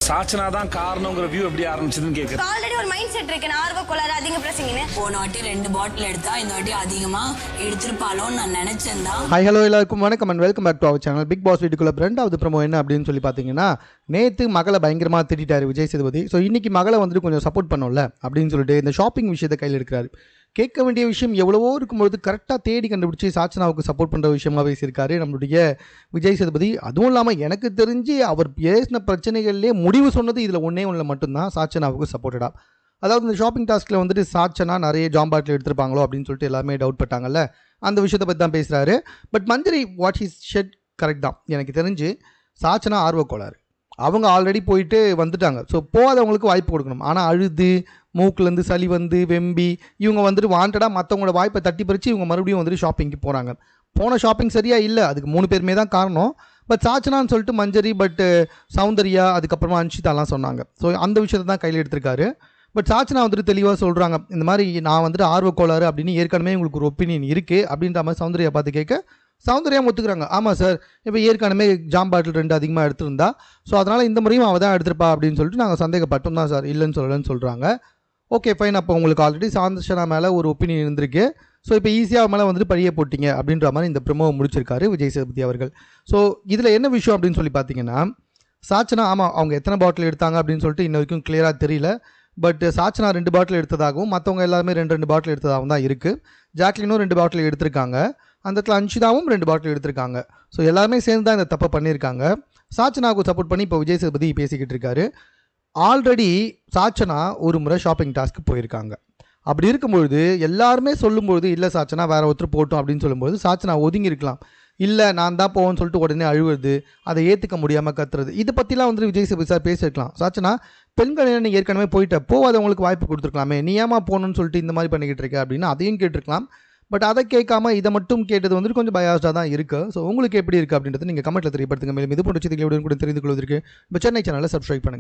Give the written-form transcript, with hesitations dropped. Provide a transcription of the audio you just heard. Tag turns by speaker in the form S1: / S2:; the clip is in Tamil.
S1: சாச்சனா தான் காரணங்கிற வியூ எப்படி ஆரம்பிச்சதுன்னு கேக்குறேன்.
S2: ஆல்ரெடி ஒரு மைண்ட் செட் இருக்கு, நான் ஆர்வ கோளாறு அதிக பிரச்சனைன்னு.
S3: போன வாட்டி 2 பாட்டில் எடுத்தா இந்த வாட்டி அதிகமா எடுத்திருப்பாளோன்னு நான் நினைச்சேன் தான்.
S4: ஹாய் ஹலோ எல்லாருக்கும் வணக்கம் and welcome back to our channel. Big boss வீட்டுக்குள்ள ரெண்டாவது ப்ரோமோ என்ன அப்படின்னு சொல்லி பார்த்தீங்கன்னா, நேற்று மகளை பயங்கரமாக திட்டாரு விஜய் சேதுபதி. ஸோ இன்னைக்கு மகளை வந்துட்டு கொஞ்சம் சப்போர்ட் பண்ணோம்ல அப்படின்னு சொல்லிட்டு இந்த ஷாப்பிங் விஷயத்தை கையில் எடுக்கிறாரு. கேட்க வேண்டிய விஷயம் எவ்வளவோ இருக்கும்பொழுது கரெக்டாக தேடி கண்டுபிடிச்சி சாச்சனாவுக்கு சப்போர்ட் பண்ணுற விஷயமா பேசியிருக்காரு நம்மளுடைய விஜய் சேதுபதி. அதுவும் இல்லாமல் எனக்கு தெரிஞ்சு அவர் பேசின பிரச்சனைகள்லேயே முடிவு சொன்னது இதில் ஒன்றில் மட்டும்தான் சாச்சனாவுக்கு சப்போர்ட்டடாக. அதாவது இந்த ஷாப்பிங் டாஸ்கில் வந்துட்டு சாச்சனா நிறைய ஜாம்பாட்டில் எடுத்திருப்பாங்களோ அப்படின்னு சொல்லிட்டு எல்லாமே டவுட் பட்டாங்கல்ல, அந்த விஷயத்தை பற்றி தான் பேசுகிறாரு. But Manjari what he's said correct தான். எனக்கு தெரிஞ்சு சாச்சனா ஆர்வக்கோளாறு, அவங்க ஆல்ரெடி போயிட்டு வந்துட்டாங்க. ஸோ போகாதவங்களுக்கு வாய்ப்பு கொடுக்கணும். ஆனால் அழுது மூக்குலேருந்து சளி வந்து வெம்பி இவங்க வந்துட்டு வாண்டடாக மற்றவங்களோட வாய்ப்பை தட்டி பறித்து இவங்க மறுபடியும் வந்துட்டு ஷாப்பிங்க்கு போகிறாங்க. போன ஷாப்பிங் சரியாக இல்லை, அதுக்கு 3 பேருமே தான் காரணம். பட் சாச்சனான்னு சொல்லிட்டு மஞ்சரி, பட் சௌந்தர்யா, அதுக்கப்புறமா அன்ஷிதாலாம் சொன்னாங்க. ஸோ அந்த விஷயத்தை தான் கையில் எடுத்திருக்காரு. பட் சாச்சனா வந்துட்டு தெளிவாக சொல்கிறாங்க, இந்த மாதிரி நான் வந்துட்டு ஆர்வக்கோளாறு அப்படின்னு ஏற்கனவே உங்களுக்கு ஒரு ஒப்பீனியன் இருக்குது அப்படின்ற மாதிரி சௌந்தர்யா பார்த்து கேட்க சௌந்தர்யா ஒத்துக்கிறாங்க. ஆமாம் சார், இப்போ ஏற்கனவே ஜாம் பாட்டில் 2 அதிகமாக எடுத்திருந்தா, ஸோ அதனால் இந்த முறையும் அவள் தான் எடுத்திருப்பா அப்படின்னு சொல்லிட்டு நாங்கள் சந்தேகப்பட்டோம் தான் சார், இல்லைன்னு சொல்லலன்னு சொல்கிறாங்க. ஓகே ஃபைன், அப்போ உங்களுக்கு ஆல்ரெடி சாந்தர்ஷனா மேலே ஒரு ஒப்பீனியன் இருந்திருக்கு. ஸோ இப்போ ஈஸியாக மேலே வந்துட்டு பழிய போட்டிங்க அப்படின்ற மாதிரி இந்த ப்ரோமோவை முடிச்சிருக்காரு விஜய் சேதுபதி அவர்கள். ஸோ இதில் என்ன விஷயம் அப்படின்னு சொல்லி பார்த்தீங்கன்னா, சாச்சனா ஆமாம் அவங்க எத்தனை பாட்டில் எடுத்தாங்க அப்படின்னு சொல்லிட்டு இன்ன வரைக்கும் கிளியராக தெரியல. பட் சாச்சனா 2 பாட்டில் எடுத்ததாகவும் மற்றவங்க எல்லாருமே 2 பாட்டில் எடுத்ததாகவும் தான் இருக்குது. ஜாக்லினும் 2 பாட்டில் எடுத்திருக்காங்க. அந்த இடத்துல அன்ஷிதாவும் 2 பாட்டில் எடுத்திருக்காங்க. ஸோ எல்லாருமே சேர்ந்து தான் இந்த தப்பை பண்ணியிருக்காங்க. சாச்சனாவுக்கு சப்போர்ட் பண்ணி இப்போ விஜய் சேதுபதி பேசிக்கிட்டு இருக்காரு. ஆல்ரெடி சாச்சனா ஒரு முறை ஷாப்பிங் டாஸ்க்கு போயிருக்காங்க. அப்படி இருக்கும்பொழுது எல்லாருமே சொல்லும்பொழுது இல்லை சாச்சனா வேற ஒருத்தர் போட்டோம் அப்படின்னு சொல்லும்போது சாச்சனா ஒதுங்கி இருக்கலாம். இல்லை நான் தான் போவேன்னு சொல்லிட்டு உடனே அழுவுறது, அதை ஏற்றுக்க முடியாமல் கத்துறது, இதை பற்றிலாம் வந்துட்டு விஜய் சேதுபதி சார் பேசியிருக்கலாம். சாச்சனா பெண்கள் நீ ஏற்கனவே போயிட்ட, போகாதவங்களுக்கு வாய்ப்பு கொடுத்துருக்கலாமே, நீ ஏமா போகணும்னு சொல்லிட்டு இந்த மாதிரி பண்ணிக்கிட்டு இருக்க அப்படின்னு அதையும் கேட்டிருக்கலாம். பட் அதை கேட்காம இதை மட்டும் கேட்டது வந்துட்டு கொஞ்சம் பயாஸ்டாக தான் இருக்குது. ஸோ உங்களுக்கு எப்படி இருக்குது அப்படின்றது நீங்கள் கமெண்ட்டில் தெரியப்படுத்துங்க. மேலும் இது போன்ற செய்திகளை கூட தெரிந்து கொள்வதற்கு இப்போ சென்னை சேனலை சப்ஸ்கிரைப் பண்ணுங்கள்.